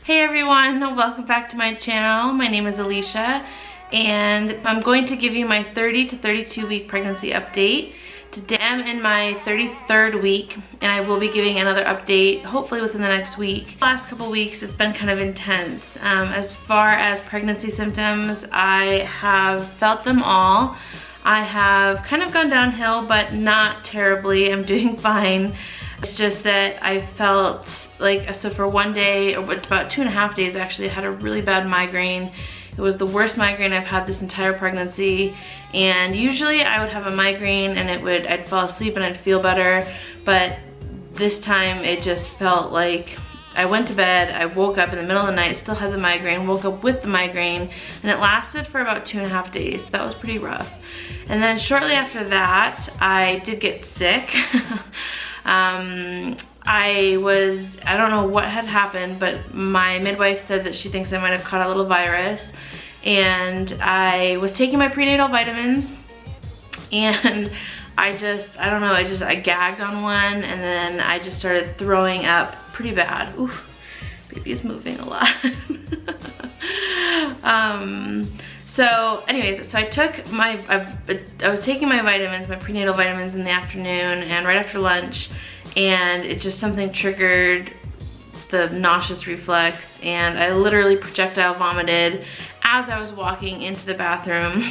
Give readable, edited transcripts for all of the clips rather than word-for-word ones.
Hey everyone, welcome back to my channel. My name is Alicia and I'm going to give you my 30 to 32 week pregnancy update. Today I'm in my 33rd week and I will be giving another update hopefully within the next week. The last couple weeks it's been kind of intense. As far as pregnancy symptoms, I have felt them all. I have kind of gone downhill, but not terribly. I'm doing fine. It's just that I felt like, so for one day, or about 2.5 days actually, I had a really bad migraine. It was the worst migraine I've had this entire pregnancy. And usually I would have a migraine and I'd fall asleep and I'd feel better. But this time it just felt like I went to bed, I woke up in the middle of the night, still had the migraine, woke up with the migraine, and it lasted for about 2.5 days. That was pretty rough. And then shortly after that, I did get sick. I don't know what had happened, but my midwife said that she thinks I might have caught a little virus. And I was taking my prenatal vitamins and I gagged on one and then I just started throwing up pretty bad. Oof, baby's moving a lot. So anyways, so I was taking my vitamins, my prenatal vitamins in the afternoon and right after lunch, and it just something triggered the nauseous reflex and I literally projectile vomited as I was walking into the bathroom.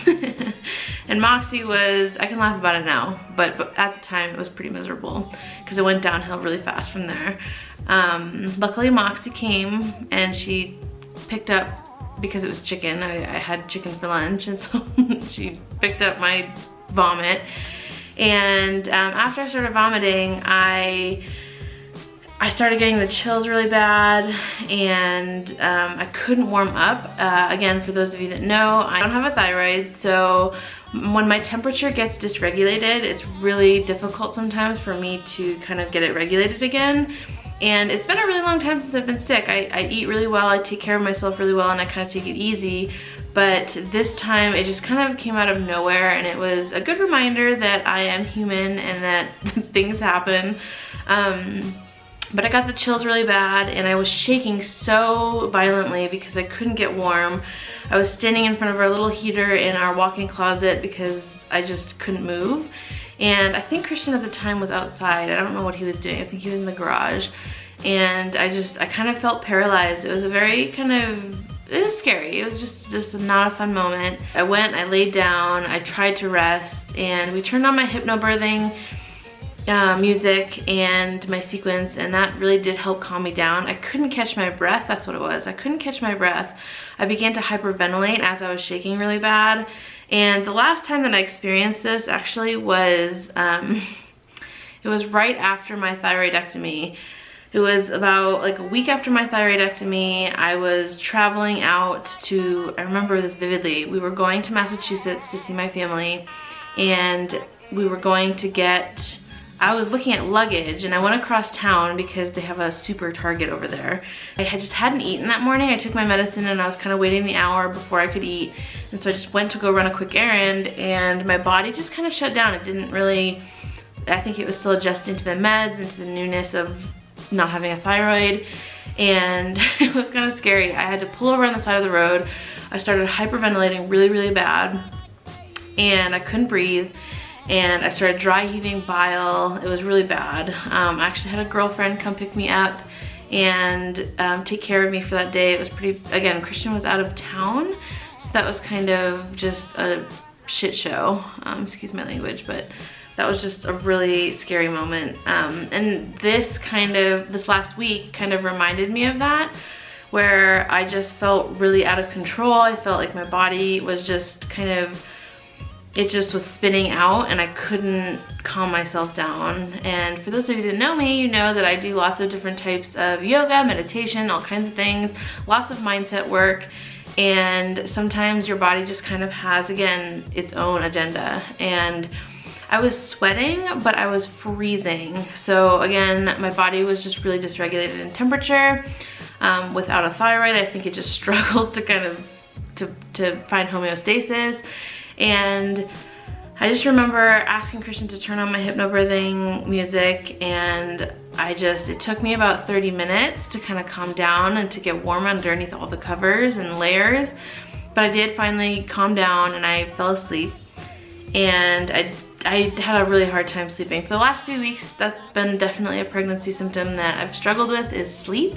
And Moxie was, I can laugh about it now, but at the time it was pretty miserable because it went downhill really fast from there. Luckily Moxie came and she picked up, because it was chicken, I had chicken for lunch, and so she picked up my vomit. And after I started vomiting, I started getting the chills really bad, and I couldn't warm up. Again, for those of you that know, I don't have a thyroid, so when my temperature gets dysregulated, it's really difficult sometimes for me to kind of get it regulated again. And it's been a really long time since I've been sick. I eat really well, I take care of myself really well, and I kind of take it easy. But this time it just kind of came out of nowhere, and it was a good reminder that I am human and that things happen. But I got the chills really bad and I was shaking so violently because I couldn't get warm. I was standing in front of our little heater in our walk-in closet because I just couldn't move. And I think Christian at the time was outside. I don't know what he was doing. I think he was in the garage. And I kind of felt paralyzed. It was a very it was scary. It was just not a fun moment. I laid down, I tried to rest, and we turned on my hypnobirthing music and my sequence, and that really did help calm me down. I couldn't catch my breath. That's what it was. I couldn't catch my breath. I began to hyperventilate as I was shaking really bad. And the last time that I experienced this actually was, it was right after my thyroidectomy. It was about like a week after my thyroidectomy. I was traveling out to, I remember this vividly, we were going to Massachusetts to see my family, and we were going to I was looking at luggage, and I went across town because they have a super Target over there. I just hadn't eaten that morning. I took my medicine and I was kind of waiting the hour before I could eat. And so I just went to go run a quick errand, and my body just kind of shut down. It didn't really, I think it was still adjusting to the meds and to the newness of not having a thyroid. And it was kind of scary. I had to pull over on the side of the road. I started hyperventilating really, really bad, and I couldn't breathe. And I started dry heaving bile. It was really bad. I actually had a girlfriend come pick me up and take care of me for that day. It was pretty, again, Christian was out of town, so that was kind of just a shit show. Excuse my language, but that was just a really scary moment. And this last week kind of reminded me of that, where I just felt really out of control. I felt like my body was just it just was spinning out and I couldn't calm myself down. And for those of you that know me, you know that I do lots of different types of yoga, meditation, all kinds of things, lots of mindset work. And sometimes your body just kind of has, again, its own agenda. And I was sweating, but I was freezing. So again, my body was just really dysregulated in temperature. Without a thyroid, I think it just struggled to find homeostasis. And I just remember asking Christian to turn on my hypnobirthing music, and it took me about 30 minutes to kind of calm down and to get warm underneath all the covers and layers. But I did finally calm down and I fell asleep. And I had a really hard time sleeping. For the last few weeks, that's been definitely a pregnancy symptom that I've struggled with, is sleep.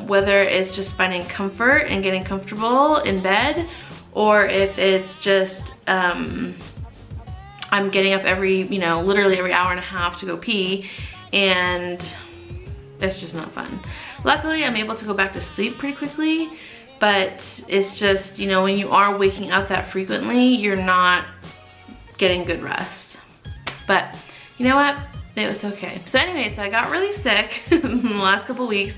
Whether it's just finding comfort and getting comfortable in bed, or if it's just I'm getting up every, literally every hour and a half to go pee, and that's just not fun. Luckily, I'm able to go back to sleep pretty quickly, but it's just, when you are waking up that frequently, you're not getting good rest. But you know what? It was okay. So anyway, I got really sick in the last couple weeks.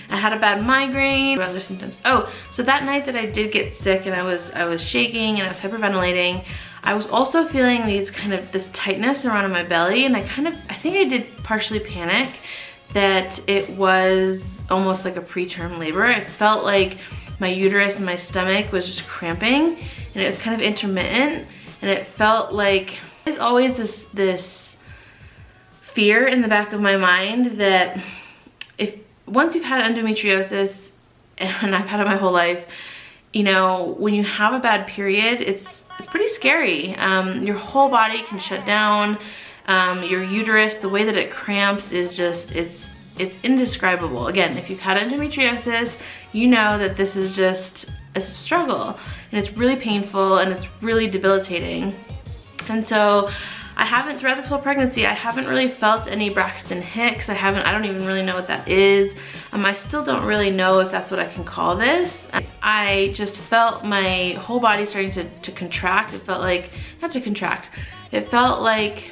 I had a bad migraine, other symptoms. Oh, so that night that I did get sick and I was shaking and I was hyperventilating, I was also feeling this tightness around in my belly, and I think I did partially panic that it was almost like a preterm labor. It felt like my uterus and my stomach was just cramping, and it was kind of intermittent, and it felt like there's always this fear in the back of my mind that once you've had endometriosis, and I've had it my whole life, when you have a bad period, it's pretty scary. Your whole body can shut down. Your uterus, the way that it cramps is just, it's indescribable. Again, if you've had endometriosis, you know that this is just a struggle, and it's really painful and it's really debilitating. And so throughout this whole pregnancy, I haven't really felt any Braxton Hicks. I don't even really know what that is. I still don't really know if that's what I can call this. I just felt my whole body starting to contract. It felt like, not to contract, it felt like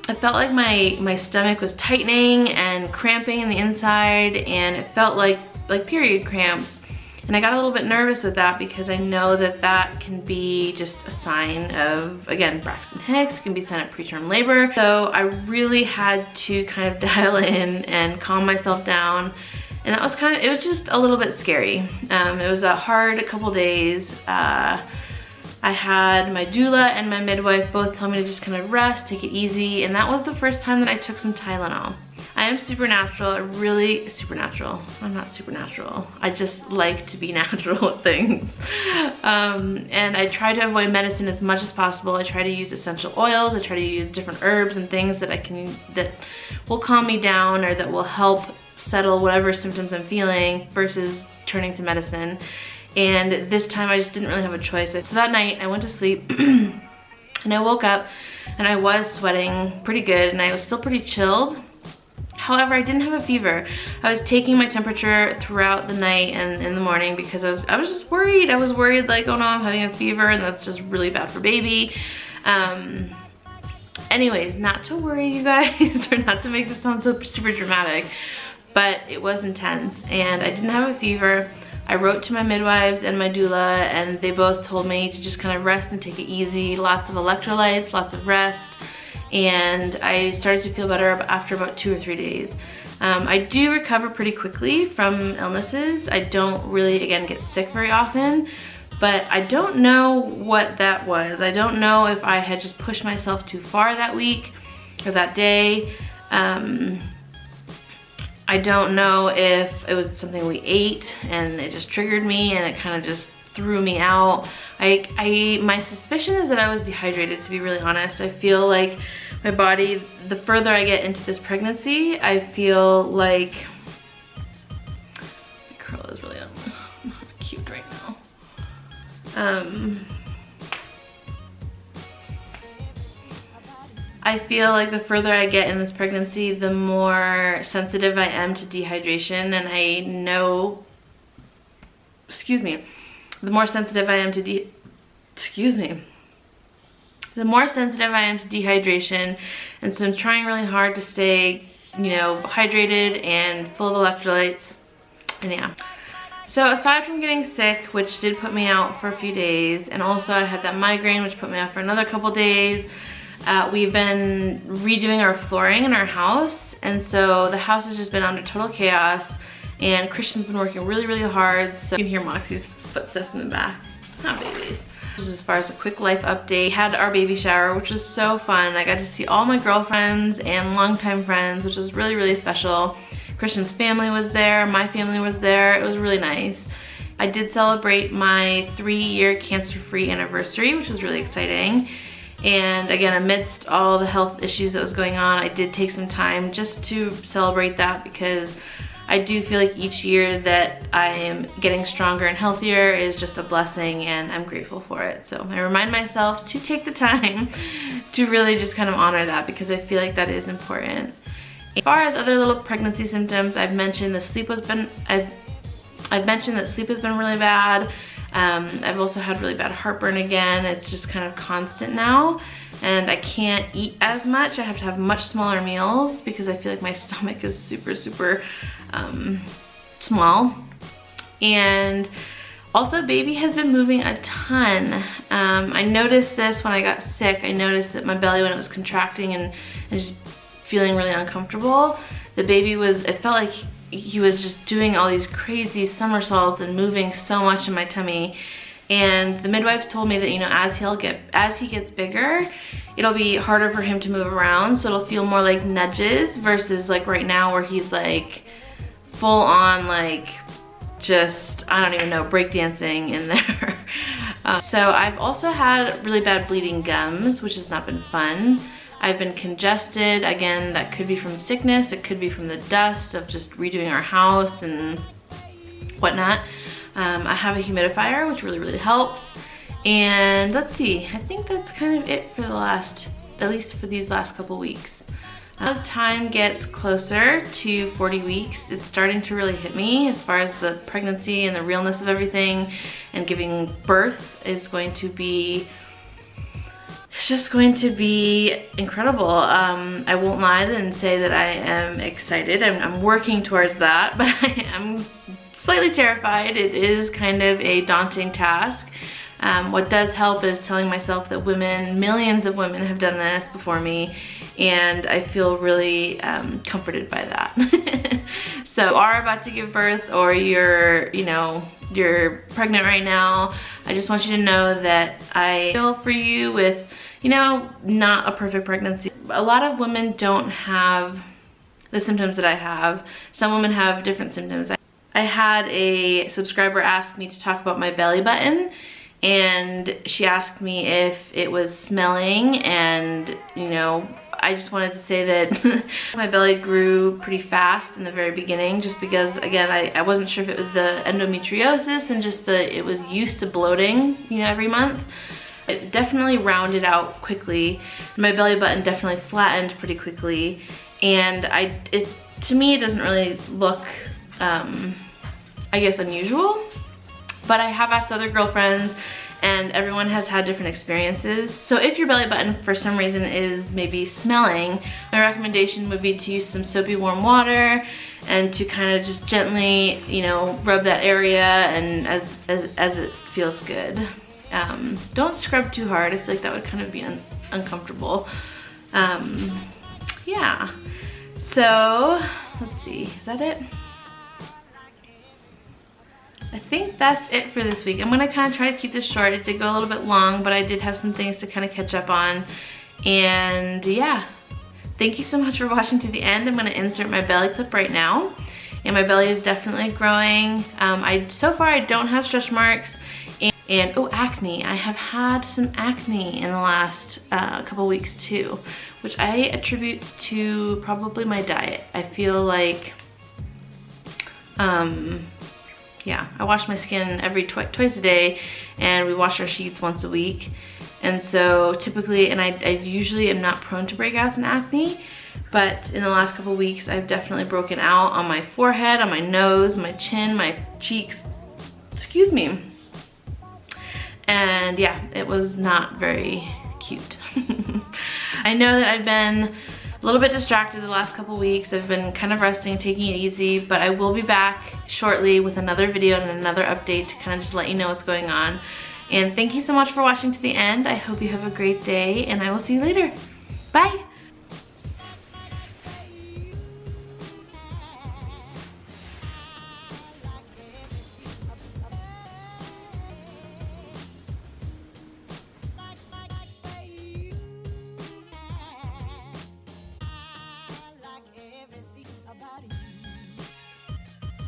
my stomach was tightening and cramping in the inside, and it felt like period cramps. And I got a little bit nervous with that because I know that that can be just a sign of, again, Braxton Hicks. It can be a sign of preterm labor. So I really had to kind of dial in and calm myself down. And that was it was just a little bit scary. It was a hard couple days. I had my doula and my midwife both tell me to just kind of rest, take it easy. And that was the first time that I took some Tylenol. I am supernatural, really supernatural. I'm not supernatural. I just like to be natural at things. And I try to avoid medicine as much as possible. I try to use essential oils. I try to use different herbs and things that will calm me down or that will help settle whatever symptoms I'm feeling versus turning to medicine. And this time I just didn't really have a choice. So that night I went to sleep and I woke up and I was sweating pretty good and I was still pretty chilled. However, I didn't have a fever. I was taking my temperature throughout the night and in the morning because I was just worried. I was worried like, oh no, I'm having a fever and that's just really bad for baby. Anyways, not to worry you guys, or not to make this sound so super dramatic, but it was intense and I didn't have a fever. I wrote to my midwives and my doula and they both told me to just kind of rest and take it easy. Lots of electrolytes, lots of rest. And I started to feel better after about 2 or 3 days. I do recover pretty quickly from illnesses. I don't really, again, get sick very often, but I don't know what that was. I don't know if I had just pushed myself too far that week or that day. I don't know if it was something we ate and it just triggered me and it kind of just threw me out. My suspicion is that I was dehydrated, to be really honest. I feel like my body, the further I get into this pregnancy, I feel like, my curl is really not cute right now. I feel like the further I get in this pregnancy, the more sensitive I am to dehydration, and I know, the more sensitive I am to dehydration, and so I'm trying really hard to stay, hydrated and full of electrolytes, and yeah. So aside from getting sick, which did put me out for a few days, and also I had that migraine, which put me out for another couple days, we've been redoing our flooring in our house, and so the house has just been under total chaos, and Christian's been working really, really hard, so you can hear Moxie's footsteps in the back. Not babies. Just as far as a quick life update, had our baby shower, which was so fun. I got to see all my girlfriends and longtime friends, which was really, really special. Christian's family was there, my family was there. It was really nice. I did celebrate my 3-year cancer-free anniversary, which was really exciting. And again, amidst all the health issues that was going on, I did take some time just to celebrate that, because I do feel like each year that I am getting stronger and healthier is just a blessing, and I'm grateful for it. So I remind myself to take the time to really just kind of honor that, because I feel like that is important. As far as other little pregnancy symptoms, I've mentioned I've mentioned that sleep has been really bad. I've also had really bad heartburn again. It's just kind of constant now, and I can't eat as much. I have to have much smaller meals because I feel like my stomach is super, super small. And also, baby has been moving a ton. I noticed this when I got sick. I noticed that my belly, when it was contracting and just feeling really uncomfortable, the baby it felt like he was just doing all these crazy somersaults and moving so much in my tummy. And the midwives told me that, you know, as he gets bigger, it'll be harder for him to move around, so it'll feel more like nudges versus like right now where he's like full on, like, just, I don't even know, breakdancing in there. So I've also had really bad bleeding gums, which has not been fun. I've been congested. Again, that could be from sickness. It could be from the dust of just redoing our house and whatnot. I have a humidifier, which really, really helps. And let's see, I think that's kind of it for the last, at least for these last couple weeks. As time gets closer to 40 weeks, it's starting to really hit me as far as the pregnancy and the realness of everything, and giving birth is going to be, it's just going to be incredible. I won't lie and say that I am excited. I'm working towards that, but I'm slightly terrified. It is kind of a daunting task. What does help is telling myself that millions of women have done this before me, and I feel really comforted by that. So you are about to give birth, or you're pregnant right now, I just want you to know that I feel for you with, not a perfect pregnancy. A lot of women don't have the symptoms that I have. Some women have different symptoms. I had a subscriber ask me to talk about my belly button, and she asked me if it was smelling, and I just wanted to say that my belly grew pretty fast in the very beginning, just because, again, I wasn't sure if it was the endometriosis and just it was used to bloating, every month. It definitely rounded out quickly. My belly button definitely flattened pretty quickly, and to me it doesn't really look, I guess, unusual. But I have asked other girlfriends, and everyone has had different experiences. So if your belly button for some reason is maybe smelling, my recommendation would be to use some soapy warm water and to kind of just gently, rub that area, and as it feels good. Don't scrub too hard. I feel like that would kind of be uncomfortable. Yeah. So let's see, is that it? I think that's it for this week. I'm gonna kind of try to keep this short. It did go a little bit long, but I did have some things to kind of catch up on. And yeah, thank you so much for watching to the end. I'm gonna insert my belly clip right now. And my belly is definitely growing. So far I don't have stretch marks. And oh, acne. I have had some acne in the last couple weeks too, which I attribute to probably my diet. I feel like, yeah, I wash my skin twice a day, and we wash our sheets once a week. And so typically, and I usually am not prone to breakouts in acne, but in the last couple weeks, I've definitely broken out on my forehead, on my nose, my chin, my cheeks, excuse me. And yeah, it was not very cute. I know that I've been a little bit distracted the last couple weeks. I've been kind of resting, taking it easy, but I will be back shortly with another video and another update to kind of just let you know what's going on. And thank you so much for watching to the end. I hope you have a great day, and I will see you later. Bye.